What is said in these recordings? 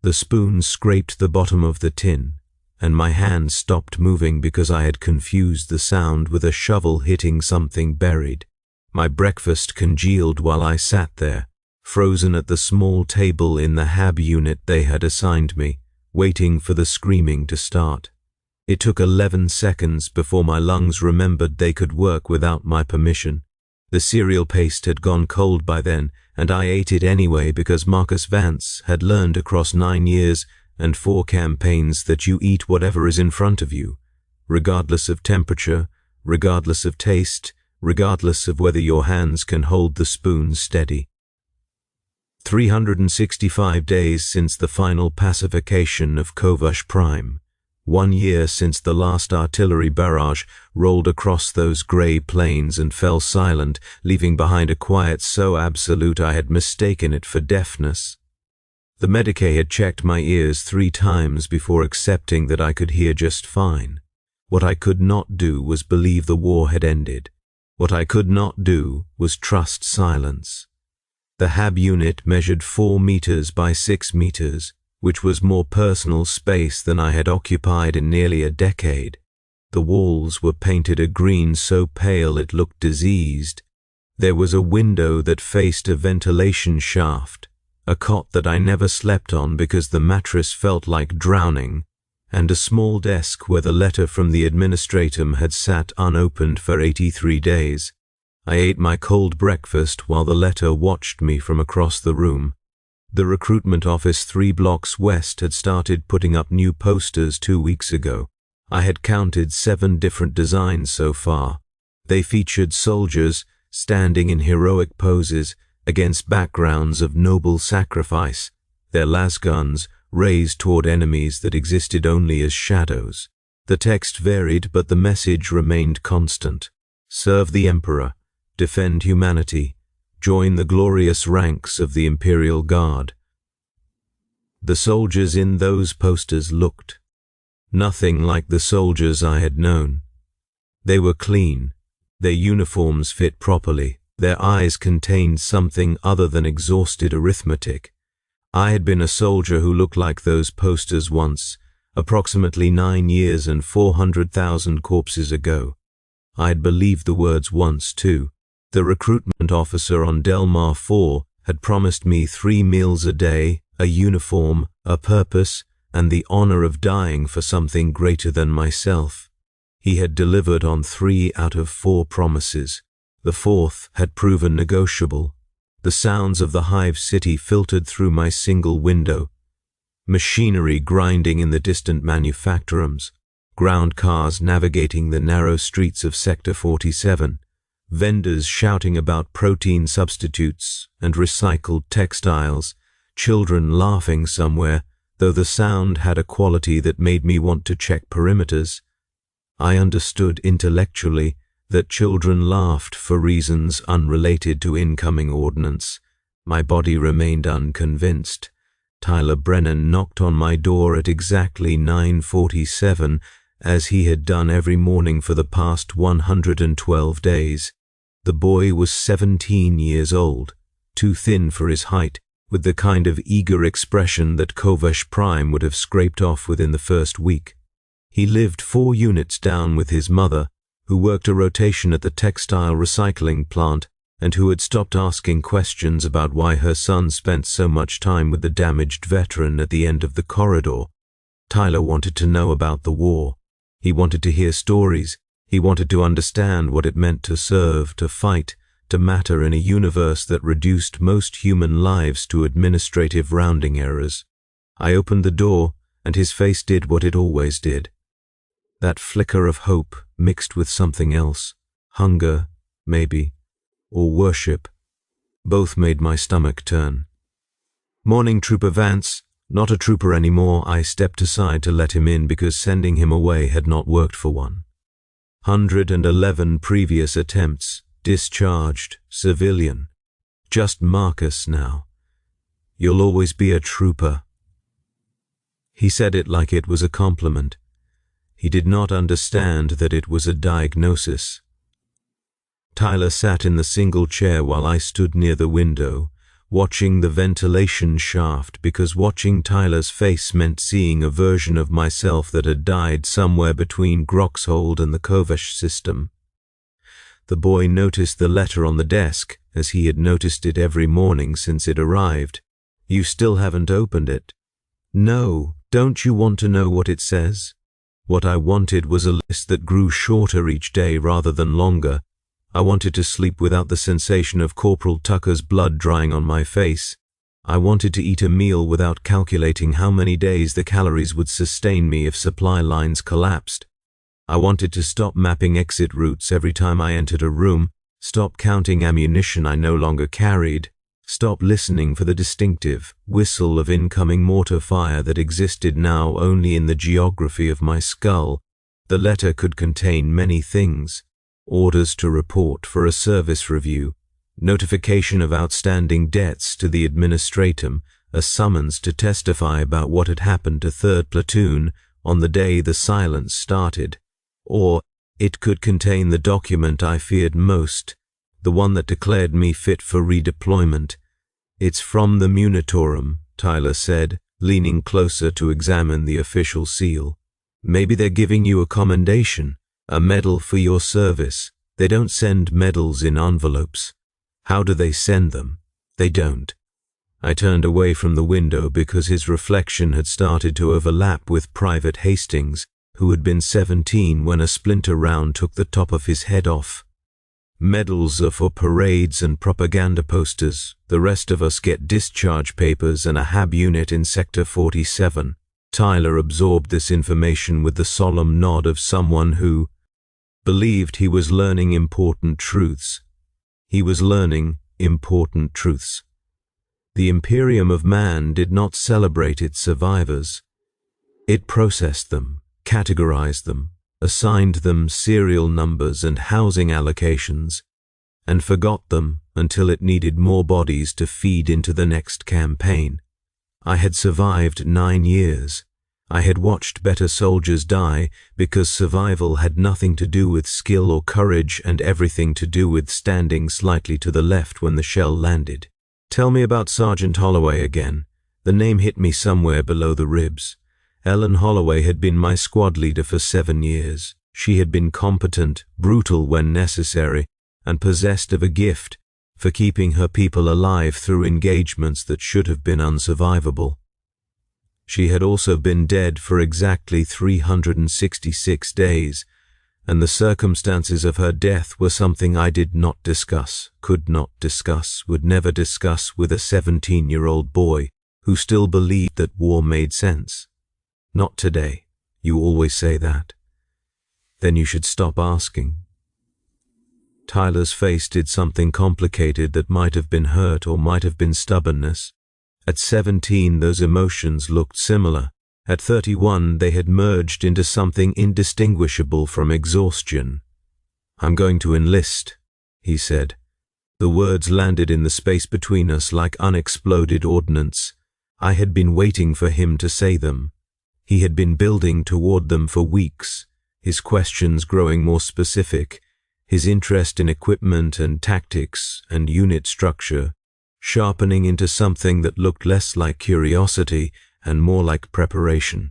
The spoon scraped the bottom of the tin, and my hand stopped moving because I had confused the sound with a shovel hitting something buried. My breakfast congealed while I sat there, frozen at the small table in the hab unit they had assigned me, waiting for the screaming to start. It took 11 seconds before my lungs remembered they could work without my permission. The cereal paste had gone cold by then, and I ate it anyway because Marcus Vance had learned across 9 years and 4 campaigns that you eat whatever is in front of you, regardless of temperature, regardless of taste, regardless of whether your hands can hold the spoon steady. 365 days since the final pacification of Kovush Prime. 1 year since the last artillery barrage rolled across those grey plains and fell silent, leaving behind a quiet so absolute I had mistaken it for deafness. The Medicae had checked my ears 3 times before accepting that I could hear just fine. What I could not do was believe the war had ended. What I could not do was trust silence. The hab unit measured 4 meters by 6 meters, which was more personal space than I had occupied in nearly a decade. The walls were painted a green so pale it looked diseased. There was a window that faced a ventilation shaft, a cot that I never slept on because the mattress felt like drowning, and a small desk where the letter from the administratum had sat unopened for 83 days. I ate my cold breakfast while the letter watched me from across the room. The recruitment office 3 blocks west had started putting up new posters 2 weeks ago. I had counted 7 different designs so far. They featured soldiers standing in heroic poses against backgrounds of noble sacrifice, their lasguns raised toward enemies that existed only as shadows. The text varied, but the message remained constant. Serve the Emperor, defend humanity, join the glorious ranks of the Imperial Guard. The soldiers in those posters looked nothing like the soldiers I had known. They were clean, their uniforms fit properly, their eyes contained something other than exhausted arithmetic. I had been a soldier who looked like those posters once, approximately 9 years and 400,000 corpses ago. I had believed the words once too. The recruitment officer on Delmar 4 had promised me 3 meals a day, a uniform, a purpose, and the honor of dying for something greater than myself. He had delivered on 3 out of 4 promises. The 4th had proven negotiable. The sounds of the hive city filtered through my single window. Machinery grinding in the distant manufactorums, ground cars navigating the narrow streets of Sector 47, vendors shouting about protein substitutes and recycled textiles, children laughing somewhere, though the sound had a quality that made me want to check perimeters. I understood intellectually that children laughed for reasons unrelated to incoming ordnance. My body remained unconvinced. Tyler Brennan knocked on my door at exactly 9:47, as he had done every morning for the past 112 days. The boy was 17 years old, too thin for his height, with the kind of eager expression that Kovush Prime would have scraped off within the first week. He lived 4 units down with his mother, who worked a rotation at the textile recycling plant and who had stopped asking questions about why her son spent so much time with the damaged veteran at the end of the corridor. Tyler wanted to know about the war. He wanted to hear stories. He wanted to understand what it meant to serve, to fight, to matter in a universe that reduced most human lives to administrative rounding errors. I opened the door, and his face did what it always did. That flicker of hope mixed with something else, hunger, maybe, or worship, both made my stomach turn. "Morning, Trooper Vance." Not a trooper anymore, I stepped aside to let him in because sending him away had not worked for one. 111 previous attempts, discharged, civilian. Just Marcus now. "You'll always be a trooper." He said it like it was a compliment. He did not understand that it was a diagnosis. Tyler sat in the single chair while I stood near the window, watching the ventilation shaft, because watching Tyler's face meant seeing a version of myself that had died somewhere between Groxhold and the Kovash system. The boy noticed the letter on the desk, as he had noticed it every morning since it arrived. "You still haven't opened it?" "No, don't you want to know what it says?" What I wanted was a list that grew shorter each day rather than longer. I wanted to sleep without the sensation of Corporal Tucker's blood drying on my face. I wanted to eat a meal without calculating how many days the calories would sustain me if supply lines collapsed. I wanted to stop mapping exit routes every time I entered a room, stop counting ammunition I no longer carried, stop listening for the distinctive whistle of incoming mortar fire that existed now only in the geography of my skull. The letter could contain many things: orders to report for a service review, notification of outstanding debts to the administratum, a summons to testify about what had happened to 3rd Platoon on the day the silence started. Or it could contain the document I feared most, the one that declared me fit for redeployment. "It's from the Munitorum," Tyler said, leaning closer to examine the official seal. "Maybe they're giving you a commendation, a medal for your service. They don't send medals in envelopes." "How do they send them?" "They don't." I turned away from the window because his reflection had started to overlap with Private Hastings, who had been 17 when a splinter round took the top of his head off. "Medals are for parades and propaganda posters. The rest of us get discharge papers and a HAB unit in Sector 47. Tyler absorbed this information with the solemn nod of someone who believed he was learning important truths. He was learning important truths. The Imperium of man did not celebrate its survivors. It processed them, categorized them, assigned them serial numbers and housing allocations, and forgot them until it needed more bodies to feed into the next campaign. I had survived 9 years. I had watched better soldiers die because survival had nothing to do with skill or courage and everything to do with standing slightly to the left when the shell landed. "Tell me about Sergeant Holloway again." The name hit me somewhere below the ribs. Ellen Holloway had been my squad leader for 7 years. She had been competent, brutal when necessary, and possessed of a gift for keeping her people alive through engagements that should have been unsurvivable. She had also been dead for exactly 366 days, and the circumstances of her death were something I did not discuss, could not discuss, would never discuss with a 17-year-old boy who still believed that war made sense. "Not today. You always say that." "Then you should stop asking." Tyler's face did something complicated that might have been hurt or might have been stubbornness. At 17, those emotions looked similar. At 31, they had merged into something indistinguishable from exhaustion. "I'm going to enlist," he said. The words landed in the space between us like unexploded ordnance. I had been waiting for him to say them. He had been building toward them for weeks, his questions growing more specific, his interest in equipment and tactics and unit structure sharpening into something that looked less like curiosity and more like preparation.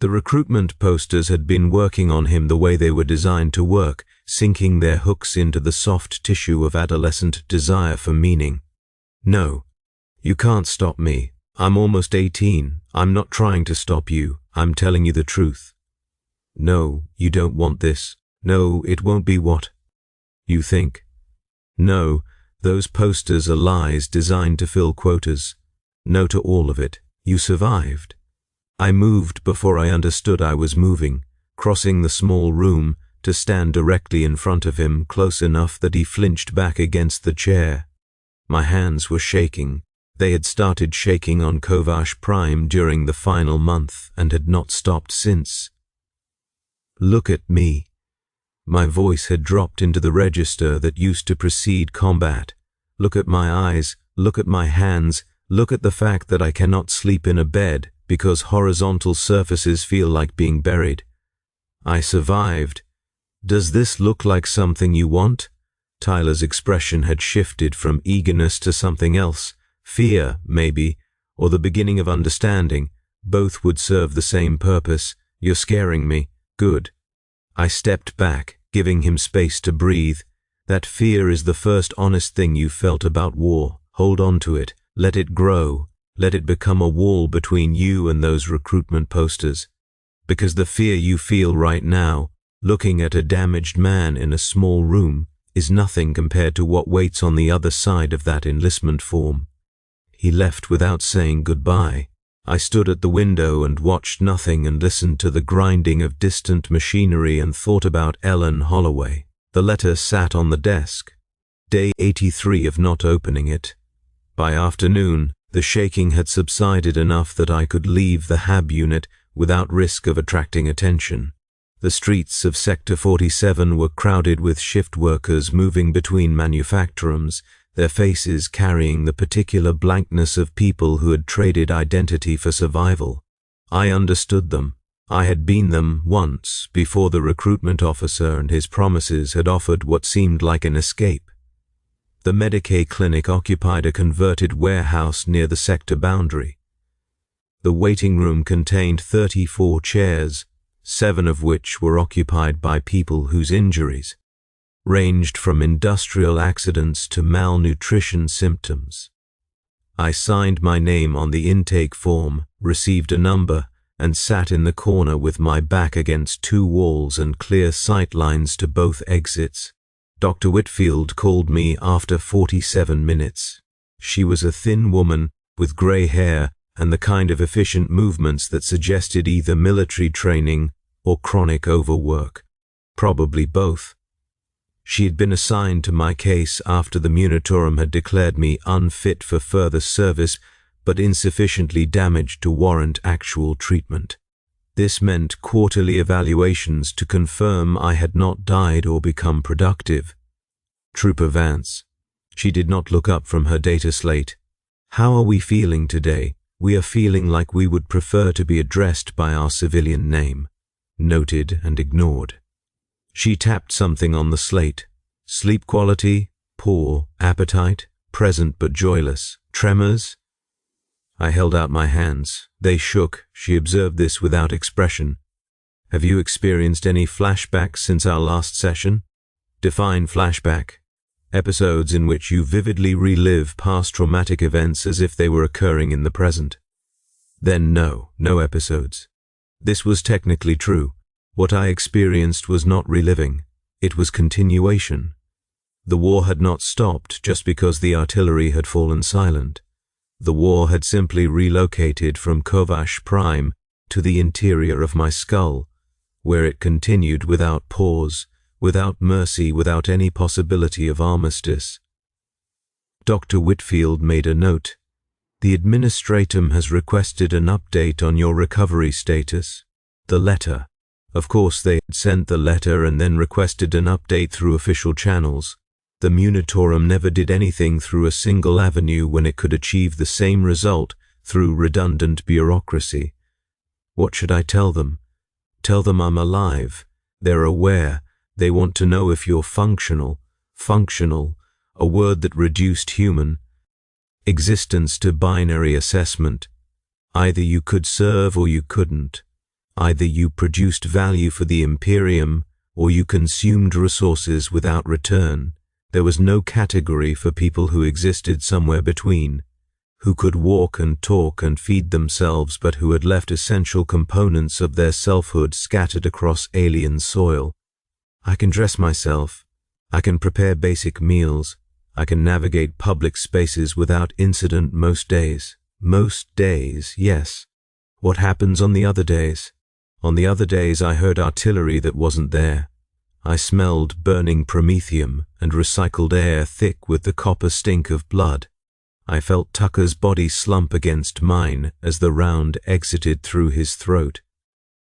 The recruitment posters had been working on him the way they were designed to work, sinking their hooks into the soft tissue of adolescent desire for meaning. "No, you can't stop me. I'm almost 18. I'm not trying to stop you. I'm telling you the truth." "No, you don't want this. No, it won't be what you think. No, those posters are lies designed to fill quotas. No to all of it. You survived." I moved before I understood I was moving, crossing the small room to stand directly in front of him, close enough that he flinched back against the chair. My hands were shaking. They had started shaking on Kovash Prime during the final month and had not stopped since. "Look at me." My voice had dropped into the register that used to precede combat. "Look at my eyes, look at my hands, look at the fact that I cannot sleep in a bed because horizontal surfaces feel like being buried. I survived. Does this look like something you want? Tyler's expression had shifted from eagerness to something else. Fear, maybe, or the beginning of understanding. Both would serve the same purpose. You're scaring me. Good. I stepped back, giving him space to breathe. That fear is the first honest thing you felt about war. Hold on to it. Let it grow. Let it become a wall between you and those recruitment posters. Because the fear you feel right now, looking at a damaged man in a small room, is nothing compared to what waits on the other side of that enlistment form. He left without saying goodbye. I stood at the window and watched nothing and listened to the grinding of distant machinery and thought about Ellen Holloway. The letter sat on the desk. Day 83 of not opening it. By afternoon, the shaking had subsided enough that I could leave the HAB unit without risk of attracting attention. The streets of Sector 47 were crowded with shift workers moving between manufactorums, their faces carrying the particular blankness of people who had traded identity for survival. I understood them. I had been them once before the recruitment officer and his promises had offered what seemed like an escape. The Medicaid clinic occupied a converted warehouse near the sector boundary. The waiting room contained 34 chairs, 7 of which were occupied by people whose injuries ranged from industrial accidents to malnutrition symptoms. I signed my name on the intake form, received a number, and sat in the corner with my back against 2 walls and clear sight lines to both exits. Dr. Whitfield called me after 47 minutes. She was a thin woman with grey hair and the kind of efficient movements that suggested either military training or chronic overwork. Probably both. She had been assigned to my case after the Munitorum had declared me unfit for further service but insufficiently damaged to warrant actual treatment. This meant quarterly evaluations to confirm I had not died or become productive. Trooper Vance. She did not look up from her data slate. How are we feeling today? We are feeling like we would prefer to be addressed by our civilian name. Noted and ignored. She tapped something on the slate. Sleep quality, poor. Appetite, present but joyless. Tremors? I held out my hands. They shook. She observed this without expression. Have you experienced any flashbacks since our last session? Define flashback. Episodes in which you vividly relive past traumatic events as if they were occurring in the present. Then no episodes. This was technically true. What I experienced was not reliving. It was continuation. The war had not stopped just because the artillery had fallen silent. The war had simply relocated from Kovash Prime to the interior of my skull, where it continued without pause, without mercy, without any possibility of armistice. Dr. Whitfield made a note. The administratum has requested an update on your recovery status. The letter. Of course, they had sent the letter and then requested an update through official channels. The Munitorum never did anything through a single avenue when it could achieve the same result through redundant bureaucracy. What should I tell them? Tell them I'm alive. They're aware. They want to know if you're functional. Functional, a word that reduced human existence to binary assessment. Either you could serve or you couldn't. Either you produced value for the Imperium or you consumed resources without return. There was no category for people who existed somewhere between, who could walk and talk and feed themselves but who had left essential components of their selfhood scattered across alien soil. I can dress myself. I can prepare basic meals. I can navigate public spaces without incident most days. Most days, yes. What happens on the other days? On the other days I heard artillery that wasn't there. I smelled burning promethium and recycled air thick with the copper stink of blood. I felt Tucker's body slump against mine as the round exited through his throat.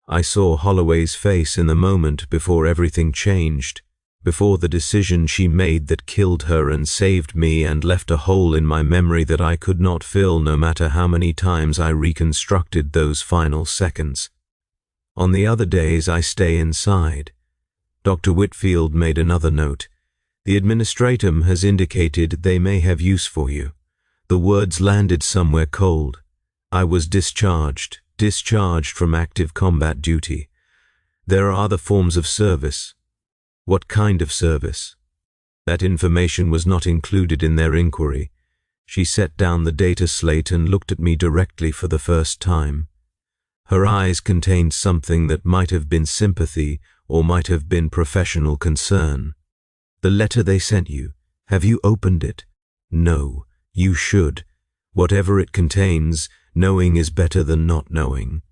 I saw Holloway's face in the moment before everything changed, before the decision she made that killed her and saved me and left a hole in my memory that I could not fill no matter how many times I reconstructed those final seconds. On the other days I stay inside. Dr. Whitfield made another note. The administratum has indicated they may have use for you. The words landed somewhere cold. I was discharged from active combat duty. There are other forms of service. What kind of service? That information was not included in their inquiry. She set down the data slate and looked at me directly for the first time. Her eyes contained something that might have been sympathy or might have been professional concern. The letter they sent you, have you opened it? No, you should. Whatever it contains, knowing is better than not knowing.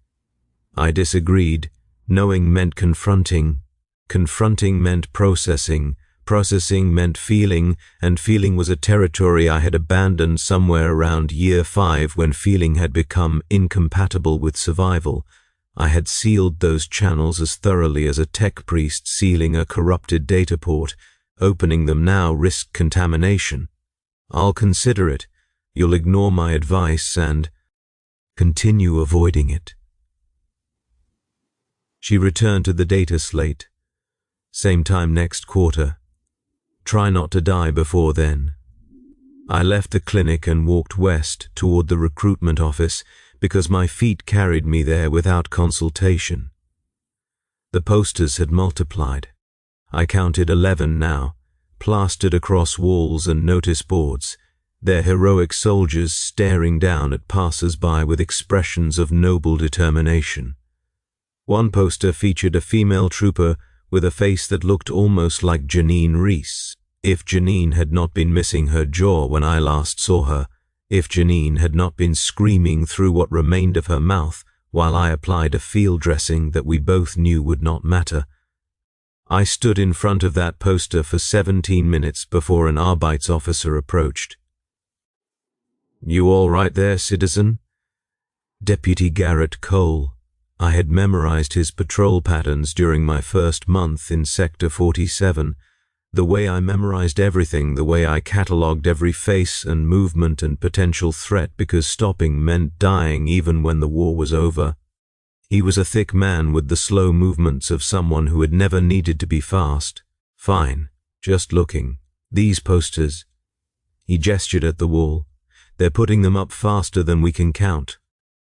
I disagreed. Knowing meant confronting. Confronting meant processing. Processing meant feeling, and feeling was a territory I had abandoned somewhere around year 5 when feeling had become incompatible with survival. I had sealed those channels as thoroughly as a tech priest sealing a corrupted data port. Opening them now risked contamination. I'll consider it. You'll ignore my advice and continue avoiding it. She returned to the data slate. Same time next quarter. Try not to die before then. I left the clinic and walked west toward the recruitment office because my feet carried me there without consultation. The posters had multiplied. I counted 11 now, plastered across walls and notice boards, their heroic soldiers staring down at passers-by with expressions of noble determination. One poster featured a female trooper with a face that looked almost like Janine Reese, if Janine had not been missing her jaw when I last saw her, if Janine had not been screaming through what remained of her mouth while I applied a field dressing that we both knew would not matter. I stood in front of that poster for 17 minutes before an Arbeits officer approached. "You all right there, citizen?" Deputy Garrett Cole. I had memorized his patrol patterns during my first month in Sector 47, the way I memorized everything, the way I catalogued every face and movement and potential threat because stopping meant dying even when the war was over. He was a thick man with the slow movements of someone who had never needed to be fast. "Fine, just looking. These posters." He gestured at the wall. "They're putting them up faster than we can count.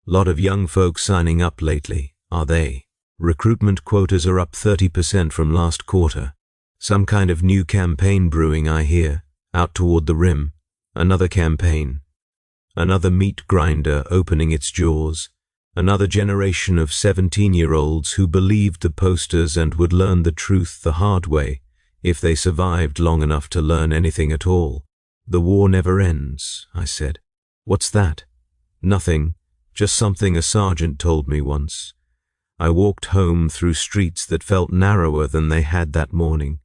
Lot of young folks signing up lately, are they? Recruitment quotas are up 30% from last quarter. Some kind of new campaign brewing, I hear, out toward the rim. Another campaign. Another meat grinder opening its jaws. Another generation of 17-year-olds who believed the posters and would learn the truth the hard way, if they survived long enough to learn anything at all. The war never ends," I said. "What's that?" "Nothing, just something a sergeant told me once." I walked home through streets that felt narrower than they had that morning.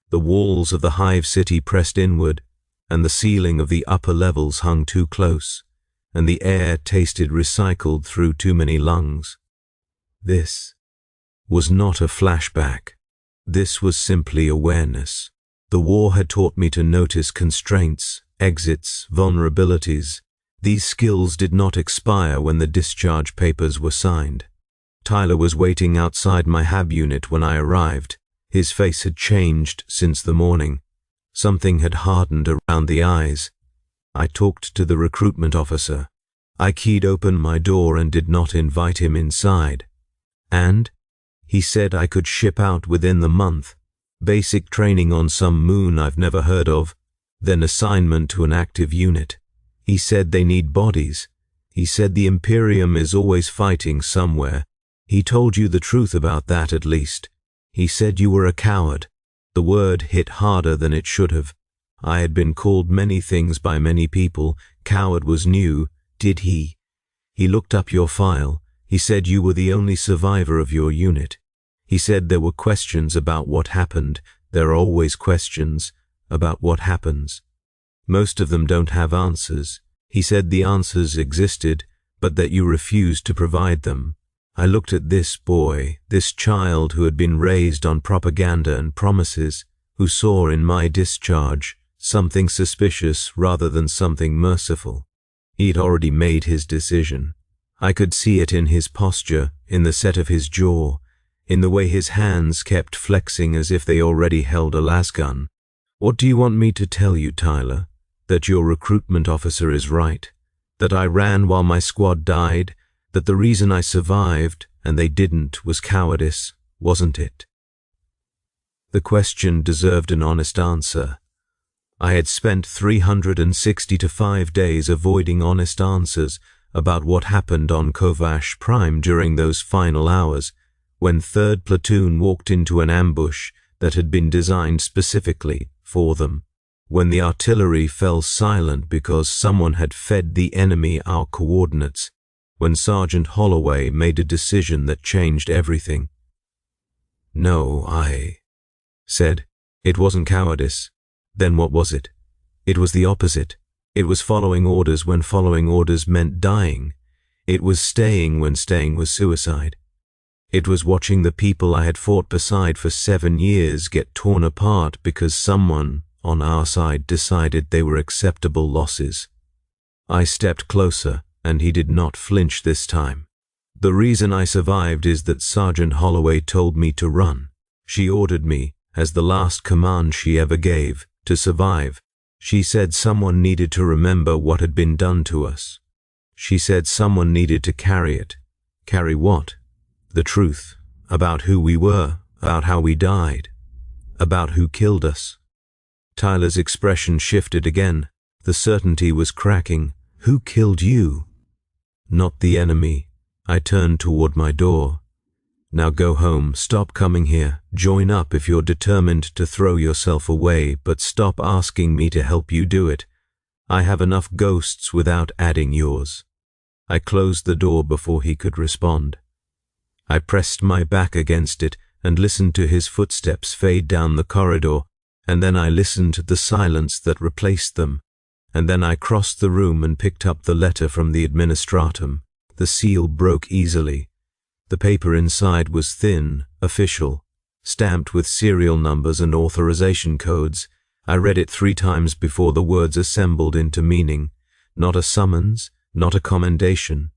The walls of the hive city pressed inward, and the ceiling of the upper levels hung too close, and the air tasted recycled through too many lungs. This was not a flashback. This was simply awareness. The war had taught me to notice constraints, exits, vulnerabilities. These skills did not expire when the discharge papers were signed. Tyler was waiting outside my HAB unit when I arrived. His face had changed since the morning. Something had hardened around the eyes. I talked to the recruitment officer. I keyed open my door and did not invite him inside. And he said I could ship out within the month. Basic training on some moon I've never heard of, then assignment to an active unit. He said they need bodies. He said the Imperium is always fighting somewhere. He told you the truth about that at least. He said you were a coward. The word hit harder than it should have. I had been called many things by many people. Coward was new. Did he? He looked up your file. He said you were the only survivor of your unit. He said there were questions about what happened. There are always questions about what happens. Most of them don't have answers. He said the answers existed, but that you refused to provide them. I looked at this boy, this child who had been raised on propaganda and promises, who saw in my discharge something suspicious rather than something merciful. He'd already made his decision. I could see it in his posture, in the set of his jaw, in the way his hands kept flexing as if they already held a lasgun. What do you want me to tell you, Tyler? That your recruitment officer is right? That I ran while my squad died? That the reason I survived and they didn't was cowardice, wasn't it? The question deserved an honest answer. I had spent 365 days avoiding honest answers about what happened on Kovash Prime during those final hours, when 3rd Platoon walked into an ambush that had been designed specifically for them, when the artillery fell silent because someone had fed the enemy our coordinates, when Sergeant Holloway made a decision that changed everything. No, I said, it wasn't cowardice. Then what was it? It was the opposite. It was following orders when following orders meant dying. It was staying when staying was suicide. It was watching the people I had fought beside for 7 years get torn apart because someone on our side decided they were acceptable losses. I stepped closer, and he did not flinch this time. The reason I survived is that Sergeant Holloway told me to run. She ordered me, as the last command she ever gave, to survive. She said someone needed to remember what had been done to us. She said someone needed to carry it. Carry what? The truth, about who we were, about how we died, about who killed us. Tyler's expression shifted again. The certainty was cracking. Who killed you? Not the enemy. I turned toward my door. Now go home, stop coming here, join up if you're determined to throw yourself away, but stop asking me to help you do it. I have enough ghosts without adding yours. I closed the door before he could respond. I pressed my back against it and listened to his footsteps fade down the corridor, and then I listened to the silence that replaced them, and then I crossed the room and picked up the letter from the administratum. The seal broke easily. The paper inside was thin, official, stamped with serial numbers and authorization codes. I read it 3 times before the words assembled into meaning. Not a summons, not a commendation,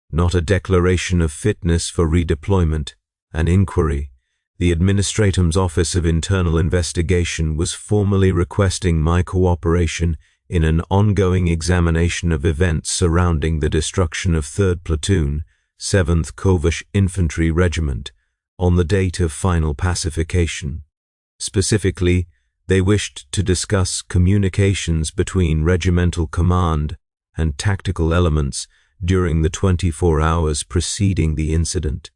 not a declaration of fitness for redeployment, an inquiry. The Administratum's Office of Internal Investigation was formally requesting my cooperation in an ongoing examination of events surrounding the destruction of 3rd Platoon, 7th Kovash Infantry Regiment, on the date of final pacification. Specifically, they wished to discuss communications between regimental command and tactical elements during the 24 hours preceding the incident.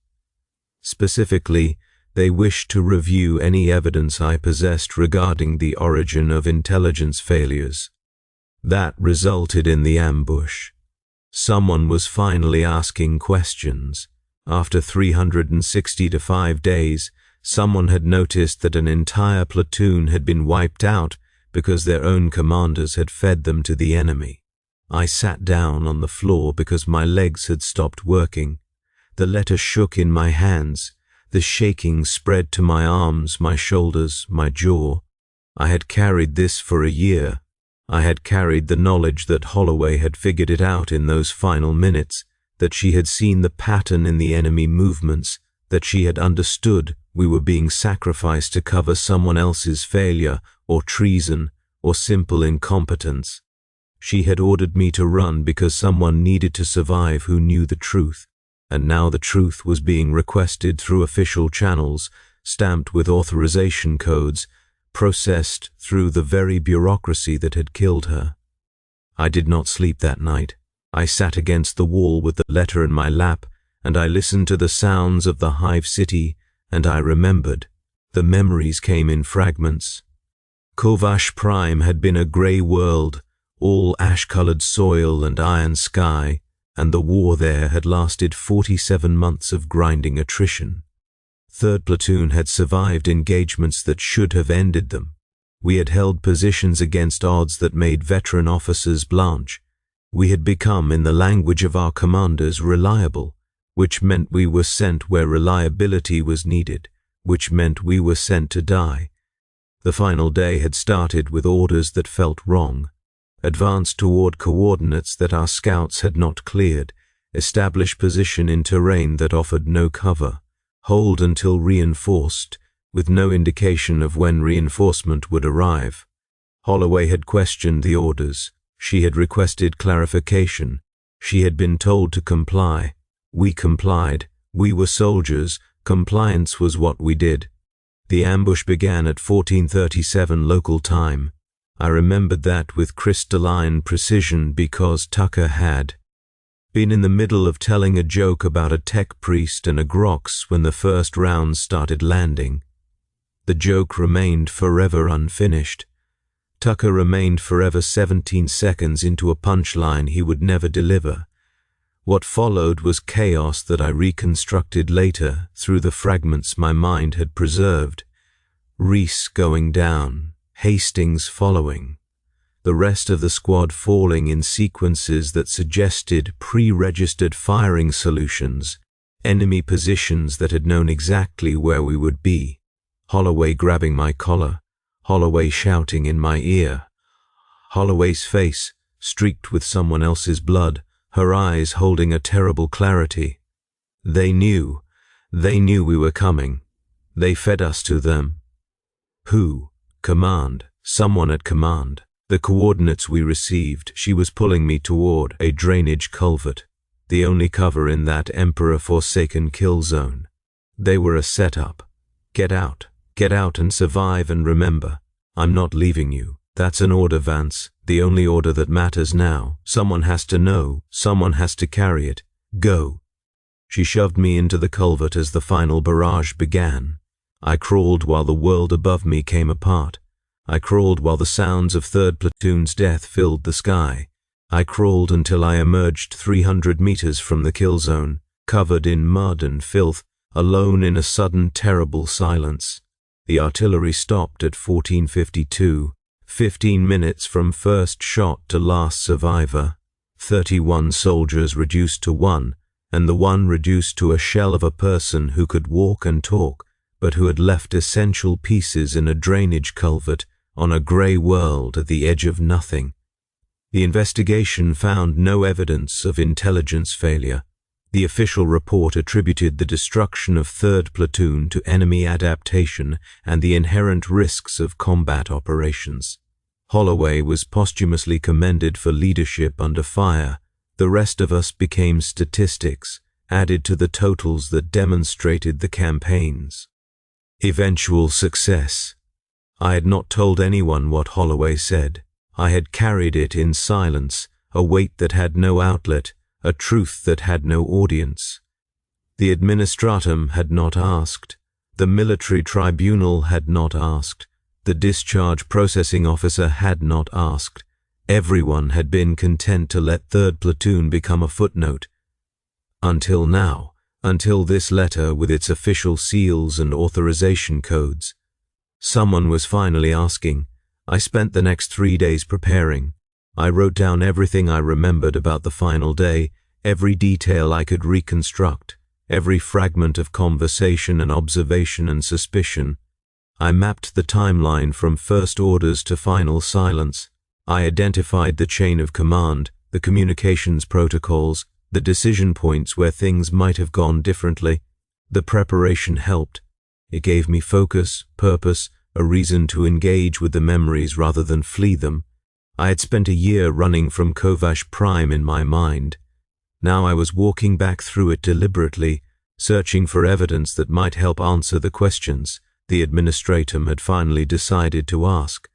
Specifically, they wished to review any evidence I possessed regarding the origin of intelligence failures. That resulted in the ambush. Someone was finally asking questions. After 365 days, someone had noticed that an entire platoon had been wiped out because their own commanders had fed them to the enemy. I sat down on the floor because my legs had stopped working. The letter shook in my hands. The shaking spread to my arms, my shoulders, my jaw. I had carried this for a year. I had carried the knowledge that Holloway had figured it out in those final minutes, that she had seen the pattern in the enemy movements, that she had understood we were being sacrificed to cover someone else's failure or treason or simple incompetence. She had ordered me to run because someone needed to survive who knew the truth, and now the truth was being requested through official channels, stamped with authorization codes, processed through the very bureaucracy that had killed her. I did not sleep that night. I sat against the wall with the letter in my lap, and I listened to the sounds of the hive city, and I remembered. The memories came in fragments. Kovash Prime had been a grey world, all ash-colored soil and iron sky, and the war there had lasted 47 months of grinding attrition. 3rd Platoon had survived engagements that should have ended them. We had held positions against odds that made veteran officers blanch. We had become, in the language of our commanders, reliable, which meant we were sent where reliability was needed, which meant we were sent to die. The final day had started with orders that felt wrong. Advance toward coordinates that our scouts had not cleared, establish position in terrain that offered no cover, hold until reinforced, with no indication of when reinforcement would arrive. Holloway had questioned the orders. She had requested clarification. She had been told to comply. We complied. We were soldiers. Compliance was what we did. The ambush began at 1437 local time. I remembered that with crystalline precision because Tucker had been in the middle of telling a joke about a tech priest and a grox when the first rounds started landing. The joke remained forever unfinished. Tucker remained forever 17 seconds into a punchline he would never deliver. What followed was chaos that I reconstructed later through the fragments my mind had preserved. Reese going down, Hastings following, the rest of the squad falling in sequences that suggested pre-registered firing solutions, enemy positions that had known exactly where we would be. Holloway grabbing my collar, Holloway shouting in my ear. Holloway's face, streaked with someone else's blood, her eyes holding a terrible clarity. They knew we were coming. They fed us to them. Who? Command. Someone at command. The coordinates we received, she was pulling me toward a drainage culvert, the only cover in that Emperor-forsaken kill zone. They were a setup. Get out and survive, and remember, I'm not leaving you. That's an order, Vance, the only order that matters now. Someone has to know, someone has to carry it. Go. She shoved me into the culvert as the final barrage began. I crawled while the world above me came apart. I crawled while the sounds of 3rd Platoon's death filled the sky. I crawled until I emerged 300 meters from the kill zone, covered in mud and filth, alone in a sudden terrible silence. The artillery stopped at 14:52, 15 minutes from first shot to last survivor. 31 soldiers reduced to 1, and the 1 reduced to a shell of a person who could walk and talk, but who had left essential pieces in a drainage culvert on a grey world at the edge of nothing. The investigation found no evidence of intelligence failure. The official report attributed the destruction of 3rd Platoon to enemy adaptation and the inherent risks of combat operations. Holloway was posthumously commended for leadership under fire. The rest of us became statistics, added to the totals that demonstrated the campaign's eventual success. I had not told anyone what Holloway said. I had carried it in silence, a weight that had no outlet, a truth that had no audience. The administratum had not asked. The military tribunal had not asked. The discharge processing officer had not asked. Everyone had been content to let 3rd Platoon become a footnote. Until now, until this letter with its official seals and authorization codes. Someone was finally asking. I spent the next 3 days preparing. I wrote down everything I remembered about the final day, every detail I could reconstruct, every fragment of conversation and observation and suspicion. I mapped the timeline from first orders to final silence. I identified the chain of command, the communications protocols, the decision points where things might have gone differently. The preparation helped. It gave me focus, purpose, a reason to engage with the memories rather than flee them. I had spent a year running from Kovash Prime in my mind. Now I was walking back through it deliberately, searching for evidence that might help answer the questions the administratum had finally decided to ask.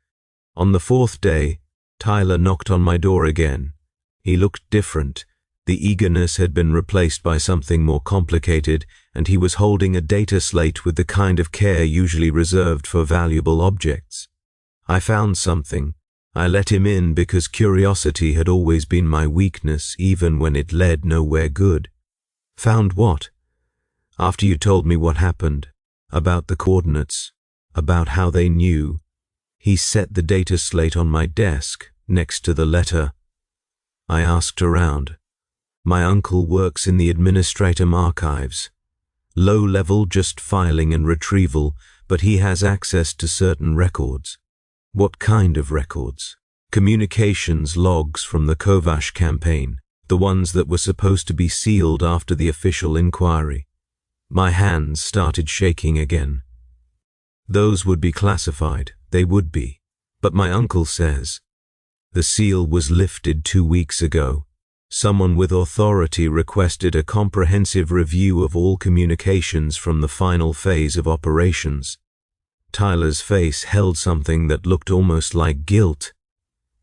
On the 4th day, Tyler knocked on my door again. He looked different. The eagerness had been replaced by something more complicated, and he was holding a data slate with the kind of care usually reserved for valuable objects. I found something. I let him in because curiosity had always been my weakness, even when it led nowhere good. Found what? After you told me what happened, about the coordinates, about how they knew, he set the data slate on my desk, next to the letter. I asked around. My uncle works in the administratum archives. Low level, just filing and retrieval, but he has access to certain records. What kind of records? Communications logs from the Kovash campaign, the ones that were supposed to be sealed after the official inquiry. My hands started shaking again. Those would be classified. They would be. But my uncle says, the seal was lifted 2 weeks ago. Someone with authority requested a comprehensive review of all communications from the final phase of operations. Tyler's face held something that looked almost like guilt.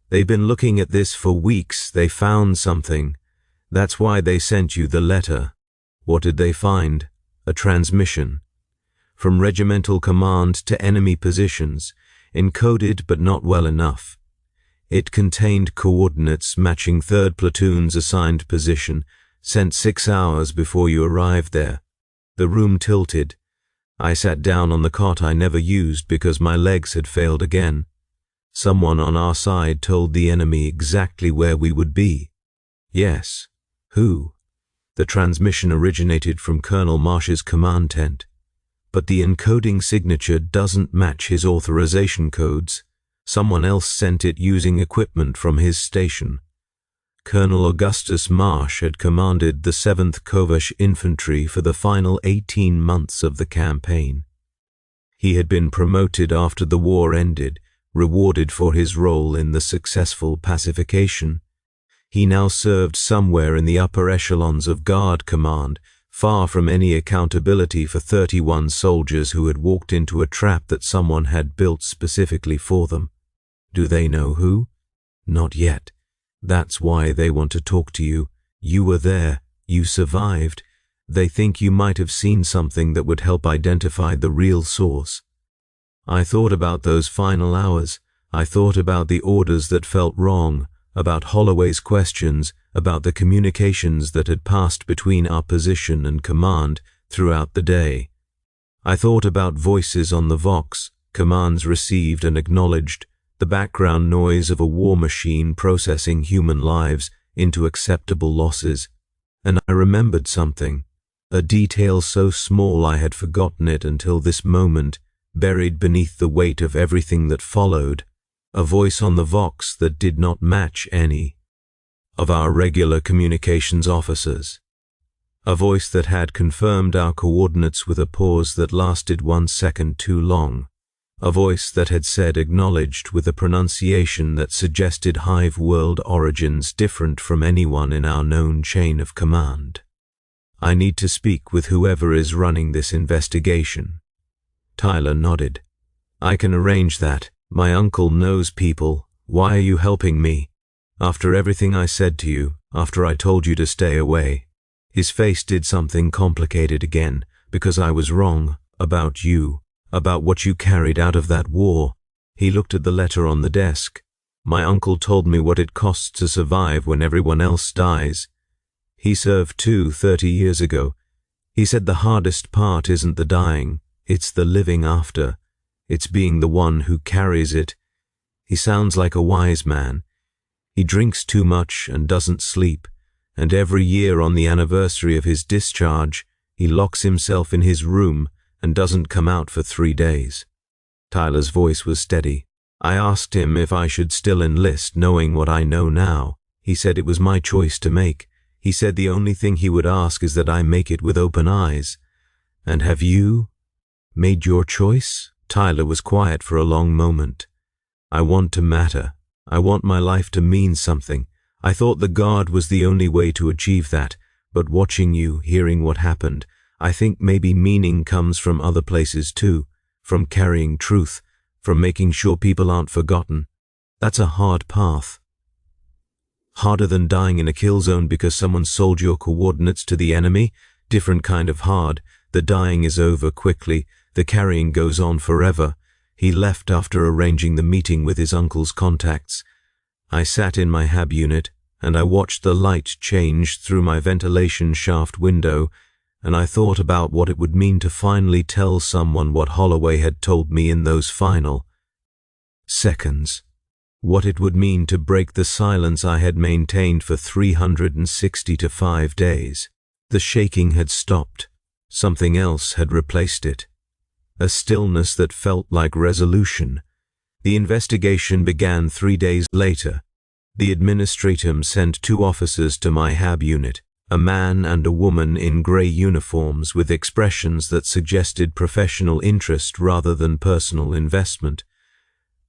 They've been looking at this for weeks. They found something. That's why they sent you the letter. What did they find? A transmission. From regimental command to enemy positions, encoded but not well enough. It contained coordinates matching 3rd Platoon's assigned position, sent 6 hours before you arrived there. The room tilted. I sat down on the cot I never used because my legs had failed again. Someone on our side told the enemy exactly where we would be. Yes. Who? The transmission originated from Colonel Marsh's command tent. But the encoding signature doesn't match his authorization codes. Someone else sent it using equipment from his station. Colonel Augustus Marsh had commanded the 7th Kovash Infantry for the final 18 months of the campaign. He had been promoted after the war ended, rewarded for his role in the successful pacification. He now served somewhere in the upper echelons of Guard Command, far from any accountability for 31 soldiers who had walked into a trap that someone had built specifically for them. Do they know who? Not yet. That's why they want to talk to you. You were there. You survived. They think you might have seen something that would help identify the real source. I thought about those final hours. I thought about the orders that felt wrong, about Holloway's questions, about the communications that had passed between our position and command throughout the day. I thought about voices on the Vox, commands received and acknowledged, the background noise of a war machine processing human lives into acceptable losses. And I remembered something, a detail so small I had forgotten it until this moment, buried beneath the weight of everything that followed, a voice on the Vox that did not match any of our regular communications officers. A voice that had confirmed our coordinates with a pause that lasted 1 second too long. A voice that had said acknowledged with a pronunciation that suggested hive world origins different from anyone in our known chain of command. I need to speak with whoever is running this investigation. Tyler nodded. I can arrange that. My uncle knows people. Why are you helping me? After everything I said to you, after I told you to stay away. His face did something complicated again, because I was wrong about you. About what you carried out of that war. He looked at the letter on the desk. My uncle told me what it costs to survive when everyone else dies. He served too 30 years ago. He said the hardest part isn't the dying, it's the living after. It's being the one who carries it. He sounds like a wise man. He drinks too much and doesn't sleep, and every year on the anniversary of his discharge, he locks himself in his room and doesn't come out for 3 days. Tyler's voice was steady. I asked him if I should still enlist, knowing what I know now. He said it was my choice to make. He said the only thing he would ask is that I make it with open eyes. And have you made your choice? Tyler was quiet for a long moment. I want to matter. I want my life to mean something. I thought the Guard was the only way to achieve that, but watching you, hearing what happened, I think maybe meaning comes from other places too, from carrying truth, from making sure people aren't forgotten. That's a hard path. Harder than dying in a kill zone because someone sold your coordinates to the enemy? Different kind of hard. The dying is over quickly, the carrying goes on forever. He left after arranging the meeting with his uncle's contacts. I sat in my hab unit, and I watched the light change through my ventilation shaft window, and I thought about what it would mean to finally tell someone what Holloway had told me in those final seconds. What it would mean to break the silence I had maintained for 365 days. The shaking had stopped. Something else had replaced it. A stillness that felt like resolution. The investigation began 3 days later. The administratum sent 2 officers to my hab unit. A man and a woman in grey uniforms with expressions that suggested professional interest rather than personal investment.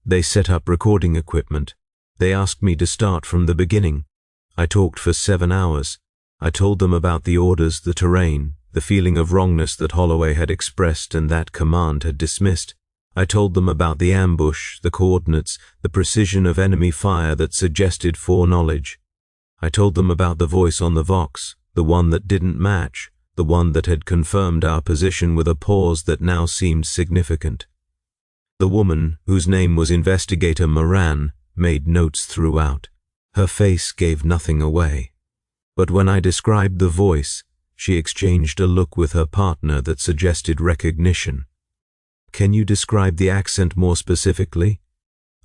They set up recording equipment. They asked me to start from the beginning. I talked for 7 hours. I told them about the orders, the terrain, the feeling of wrongness that Holloway had expressed and that command had dismissed. I told them about the ambush, the coordinates, the precision of enemy fire that suggested foreknowledge. I told them about the voice on the Vox, the one that didn't match, the one that had confirmed our position with a pause that now seemed significant. The woman, whose name was Investigator Moran, made notes throughout. Her face gave nothing away. But when I described the voice, she exchanged a look with her partner that suggested recognition. "Can you describe the accent more specifically?"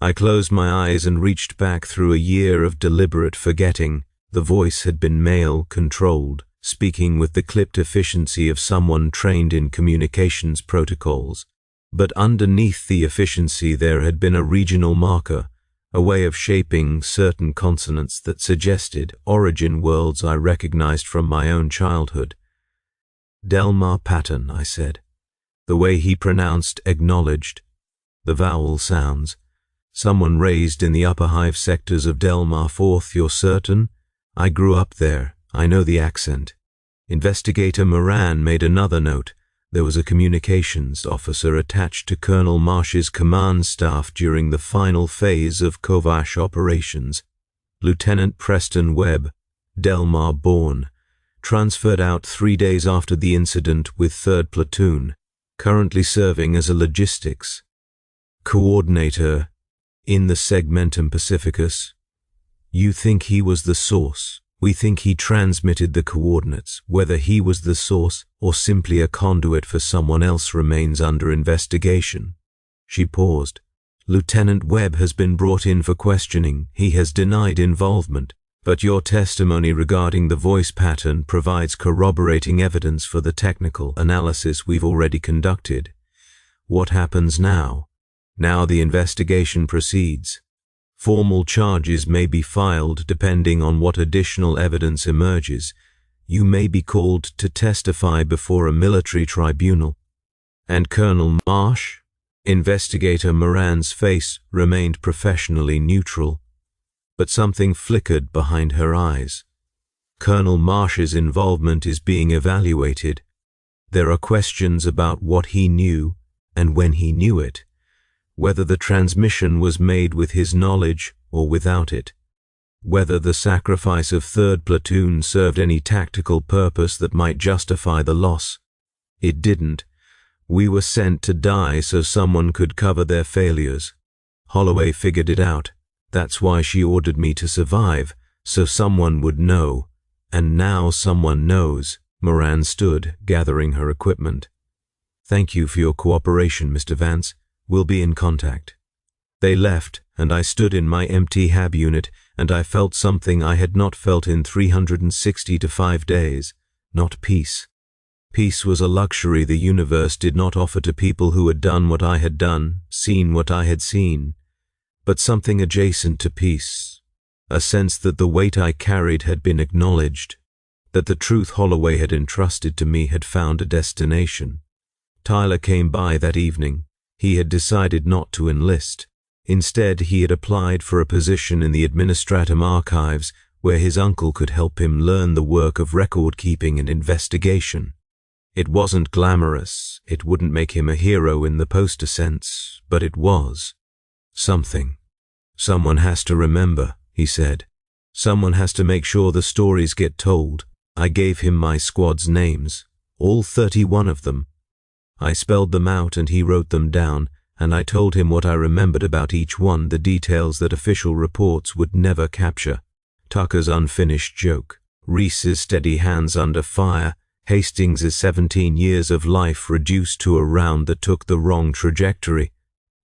I closed my eyes and reached back through a year of deliberate forgetting. The voice had been male-controlled, speaking with the clipped efficiency of someone trained in communications protocols. But underneath the efficiency there had been a regional marker, a way of shaping certain consonants that suggested origin worlds I recognized from my own childhood. "Delmar Patton," I said. The way he pronounced acknowledged. The vowel sounds. "Someone raised in the upper hive sectors of Delmar 4th, you're certain? I grew up there. I know the accent." Investigator Moran made another note. There was a communications officer attached to Colonel Marsh's command staff during the final phase of Kovash operations. Lieutenant Preston Webb, Delmar born, transferred out 3 days after the incident with 3rd Platoon, currently serving as a logistics coordinator in the Segmentum Pacificus. You think he was the source. We think he transmitted the coordinates. Whether he was the source or simply a conduit for someone else remains under investigation. She paused. Lieutenant Webb has been brought in for questioning. He has denied involvement, but your testimony regarding the voice pattern provides corroborating evidence for the technical analysis we've already conducted. What happens now? Now the investigation proceeds. Formal charges may be filed depending on what additional evidence emerges. You may be called to testify before a military tribunal. And Colonel Marsh? Investigator Moran's face remained professionally neutral, but something flickered behind her eyes. Colonel Marsh's involvement is being evaluated. There are questions about what he knew and when he knew it, whether the transmission was made with his knowledge or without it, whether the sacrifice of 3rd Platoon served any tactical purpose that might justify the loss. It didn't. We were sent to die so someone could cover their failures. Holloway figured it out. That's why she ordered me to survive, so someone would know. And now someone knows. Moran stood, gathering her equipment. "Thank you for your cooperation, Mr. Vance. We'll be in contact." They left, and I stood in my empty hab unit, and I felt something I had not felt in 365 days. Not peace. Peace was a luxury the universe did not offer to people who had done what I had done, seen what I had seen. But something adjacent to peace. A sense that the weight I carried had been acknowledged, that the truth Holloway had entrusted to me had found a destination. Tyler came by that evening. He had decided not to enlist. Instead, he had applied for a position in the Administratum Archives where his uncle could help him learn the work of record-keeping and investigation. It wasn't glamorous. It wouldn't make him a hero in the poster sense, but it was something. "Someone has to remember," he said. "Someone has to make sure the stories get told." I gave him my squad's names, all 31 of them. I spelled them out and he wrote them down, and I told him what I remembered about each one, the details that official reports would never capture. Tucker's unfinished joke, Reese's steady hands under fire, Hastings' 17 years of life reduced to a round that took the wrong trajectory.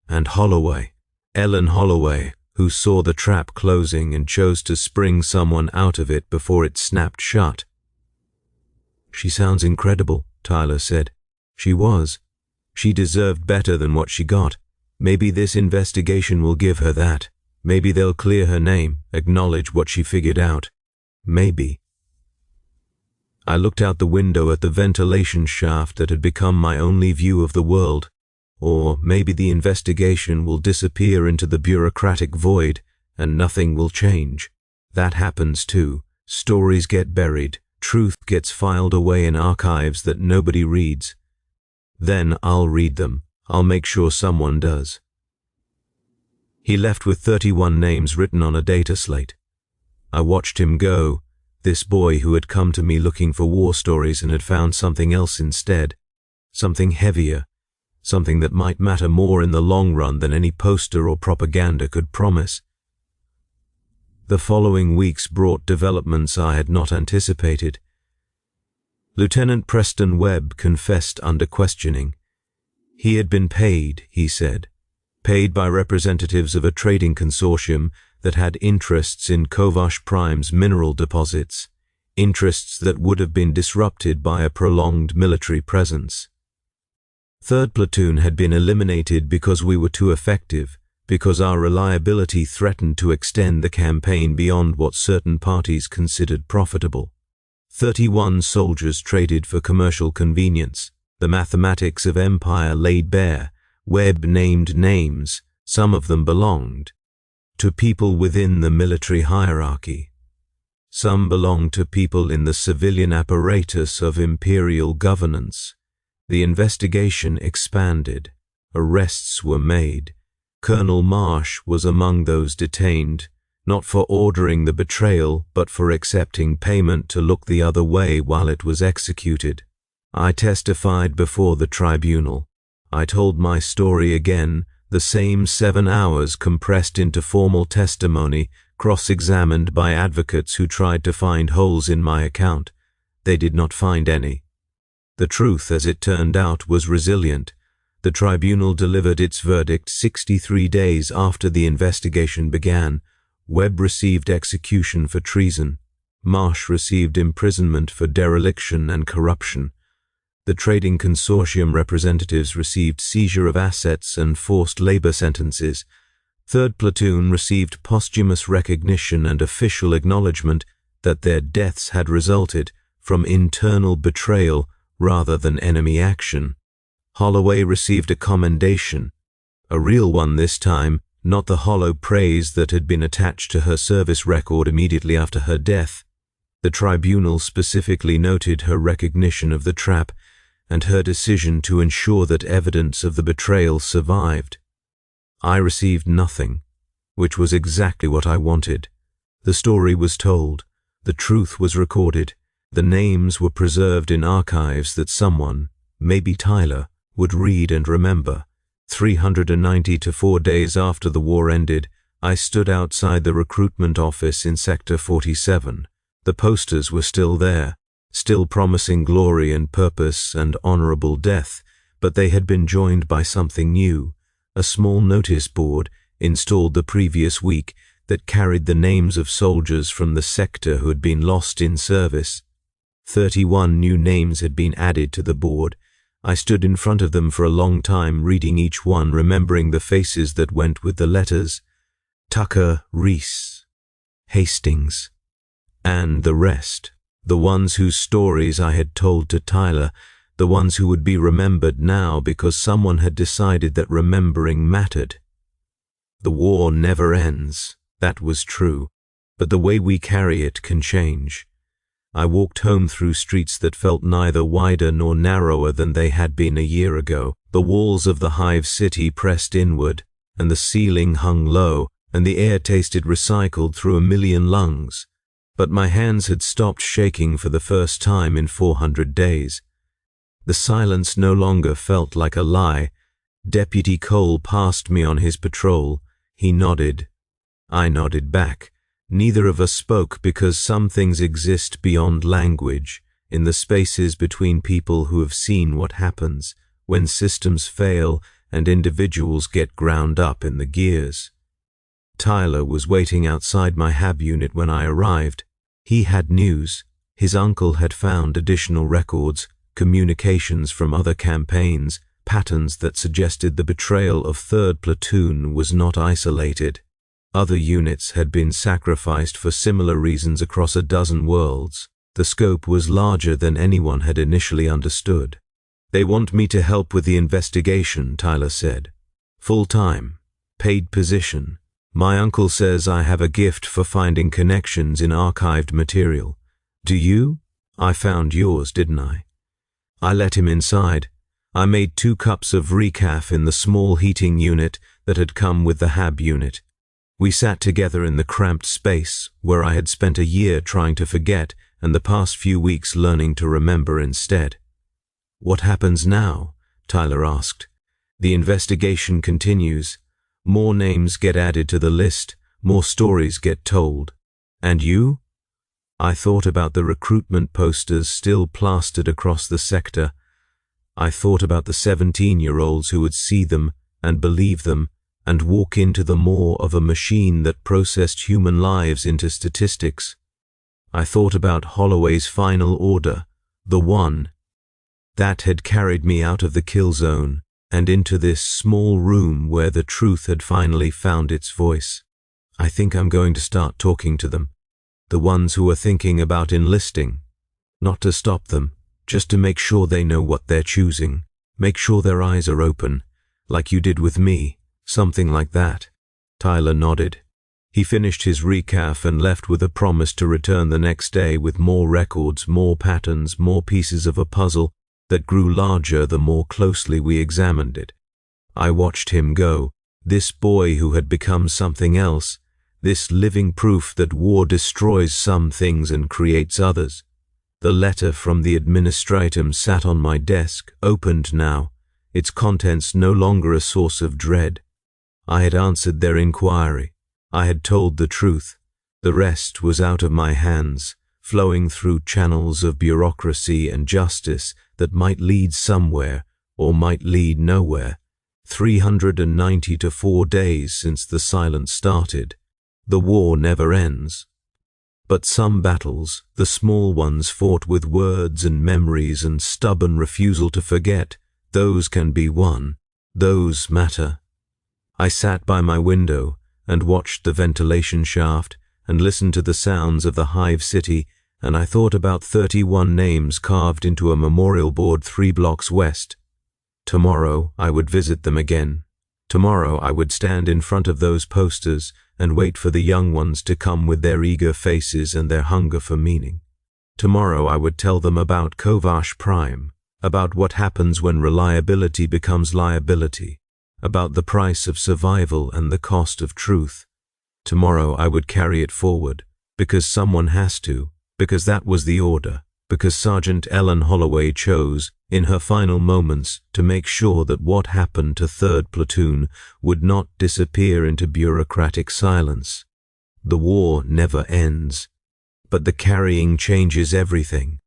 And Holloway, Ellen Holloway, who saw the trap closing and chose to spring someone out of it before it snapped shut. "She sounds incredible," Tyler said. She was. She deserved better than what she got. Maybe this investigation will give her that. Maybe they'll clear her name, acknowledge what she figured out. Maybe. I looked out the window at the ventilation shaft that had become my only view of the world. Or maybe the investigation will disappear into the bureaucratic void and nothing will change. That happens too. Stories get buried, truth gets filed away in archives that nobody reads. Then I'll read them. I'll make sure someone does. He left with 31 names written on a data slate. I watched him go, this boy who had come to me looking for war stories and had found something else instead, something heavier, something that might matter more in the long run than any poster or propaganda could promise. The following weeks brought developments I had not anticipated. Lieutenant Preston Webb confessed under questioning. He had been paid, he said, paid by representatives of a trading consortium that had interests in Kovash Prime's mineral deposits, interests that would have been disrupted by a prolonged military presence. 3rd Platoon had been eliminated because we were too effective, because our reliability threatened to extend the campaign beyond what certain parties considered profitable. 31 soldiers traded for commercial convenience. The mathematics of empire laid bare. Webb named names. Some of them belonged to people within the military hierarchy. Some belonged to people in the civilian apparatus of Imperial governance. The investigation expanded. Arrests were made. Colonel Marsh was among those detained, not for ordering the betrayal, but for accepting payment to look the other way while it was executed. I testified before the tribunal. I told my story again, the same 7 hours compressed into formal testimony, cross-examined by advocates who tried to find holes in my account. They did not find any. The truth, as it turned out, was resilient. The tribunal delivered its verdict 63 days after the investigation began. Webb received execution for treason. Marsh received imprisonment for dereliction and corruption. The trading consortium representatives received seizure of assets and forced labor sentences. 3rd Platoon received posthumous recognition and official acknowledgement that their deaths had resulted from internal betrayal rather than enemy action. Holloway received a commendation, a real one this time, not the hollow praise that had been attached to her service record immediately after her death. The tribunal specifically noted her recognition of the trap and her decision to ensure that evidence of the betrayal survived. I received nothing, which was exactly what I wanted. The story was told, the truth was recorded, the names were preserved in archives that someone, maybe Tyler, would read and remember. 394 days after the war ended, I stood outside the recruitment office in Sector 47. The posters were still there, still promising glory and purpose and honorable death, but they had been joined by something new, a small notice board installed the previous week that carried the names of soldiers from the sector who had been lost in service. 31 new names had been added to the board. I stood in front of them for a long time, reading each one, remembering the faces that went with the letters. Tucker, Reese, Hastings, and the rest. The ones whose stories I had told to Tyler, the ones who would be remembered now because someone had decided that remembering mattered. The war never ends, that was true, but the way we carry it can change. I walked home through streets that felt neither wider nor narrower than they had been a year ago. The walls of the hive city pressed inward, and the ceiling hung low, and the air tasted recycled through a million lungs. But my hands had stopped shaking for the first time in 400 days. The silence no longer felt like a lie. Deputy Cole passed me on his patrol. He nodded. I nodded back. Neither of us spoke because some things exist beyond language, in the spaces between people who have seen what happens when systems fail and individuals get ground up in the gears. Tyler was waiting outside my hab unit when I arrived. He had news. His uncle had found additional records, communications from other campaigns, patterns that suggested the betrayal of 3rd Platoon was not isolated. Other units had been sacrificed for similar reasons across a dozen worlds. The scope was larger than anyone had initially understood. They want me to help with the investigation, Tyler said. Full-time, paid position. My uncle says I have a gift for finding connections in archived material. Do you? I found yours, didn't I? I let him inside. I made 2 cups of recaf in the small heating unit that had come with the HAB unit. We sat together in the cramped space where I had spent a year trying to forget and the past few weeks learning to remember instead. What happens now? Tyler asked. The investigation continues. More names get added to the list, more stories get told. And you? I thought about the recruitment posters still plastered across the sector. I thought about the 17-year-olds who would see them and believe them and walk into the maw of a machine that processed human lives into statistics. I thought about Holloway's final order, the one. That had carried me out of the kill zone and into this small room where the truth had finally found its voice. I think I'm going to start talking to them. The ones who are thinking about enlisting. Not to stop them, just to make sure they know what they're choosing. Make sure their eyes are open, like you did with me, something like that. Tyler nodded. He finished his recaf and left with a promise to return the next day with more records, more patterns, more pieces of a puzzle that grew larger the more closely we examined it. I watched him go, this boy who had become something else, this living proof that war destroys some things and creates others. The letter from the administratum sat on my desk, opened now, its contents no longer a source of dread. I had answered their inquiry. I had told the truth. The rest was out of my hands, flowing through channels of bureaucracy and justice that might lead somewhere or might lead nowhere. 394 days since the silence started. The war never ends. But some battles, the small ones fought with words and memories and stubborn refusal to forget, those can be won. Those matter. I sat by my window and watched the ventilation shaft and listened to the sounds of the hive city, and I thought about 31 names carved into a memorial board 3 blocks west. Tomorrow I would visit them again. Tomorrow I would stand in front of those posters and wait for the young ones to come with their eager faces and their hunger for meaning. Tomorrow I would tell them about Kovash Prime, about what happens when reliability becomes liability, about the price of survival and the cost of truth. Tomorrow I would carry it forward, because someone has to, because that was the order, because Sergeant Ellen Holloway chose, in her final moments, to make sure that what happened to 3rd Platoon would not disappear into bureaucratic silence. The war never ends, but the carrying changes everything.